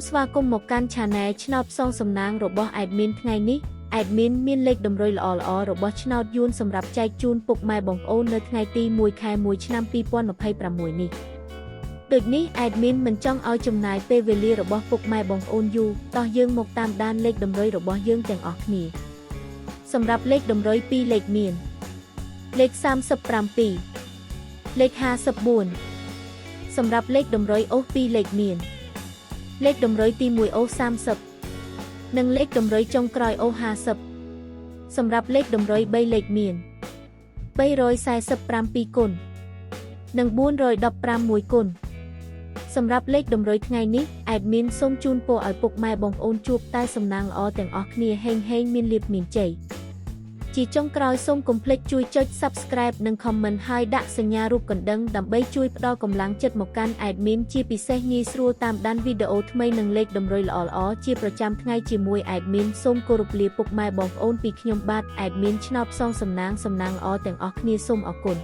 ស្វាគមន៍មកកាន់ Channel ឆ្នោតផ្សងសំណាងរបស់ Admin ថ្ងៃនេះ Admin មានលេខតម្រុយល្អៗរបស់ឆ្នោតយួនសម្រាប់ចែកជូនពុកម៉ែបងប្អូននៅថ្ងៃទី1 ខែ 1 ឆ្នាំ 2026 នេះ ដូចនេះ Admin មិនចង់ឲ្យចំណាយពេលវេលារបស់ពុកម៉ែបងប្អូនយូរ តោះយើងមកតាមដានលេខតម្រុយរបស់យើងទាំងអស់គ្នា សម្រាប់លេខតម្រុយ2លេខមាន លេខ37 លេខ54 សម្រាប់លេខតម្រុយអូស2លេខមាន លេខតម្រុយទី1អូស30 និងលេខតម្រុយចុងក្រោយអូស50 សម្រាប់លេខតម្រុយ3លេខមាន 347គុណ និង415គុណ សម្រាប់លេខតម្រុយថ្ងៃនេះ Admin សូមជូនពរឲ្យពុកម៉ែបងប្អូនជួបតែសំណាងល្អទាំងអស់គ្នាហេងមានលាភមានជ័យ ជាចុងក្រោយសូមកុំភ្លេចជួយចុច Subscribe និង Comment ហើយដាក់សញ្ញារូបកណ្ដឹង ដើម្បីជួយផ្ដល់កម្លាំងចិត្តមកកាន់ Admin ជាពិសេសងាយស្រួលតាមដានវីដេអូថ្មីនិងលេខតម្រុយល្អៗជាប្រចាំថ្ងៃជាមួយ Admin សូមគោរពលាពុកម៉ែបងប្អូនពីខ្ញុំបាទ Admin ឆ្នោតផ្សងសំណាងល្អទាំងអស់គ្នាសូមអរគុណ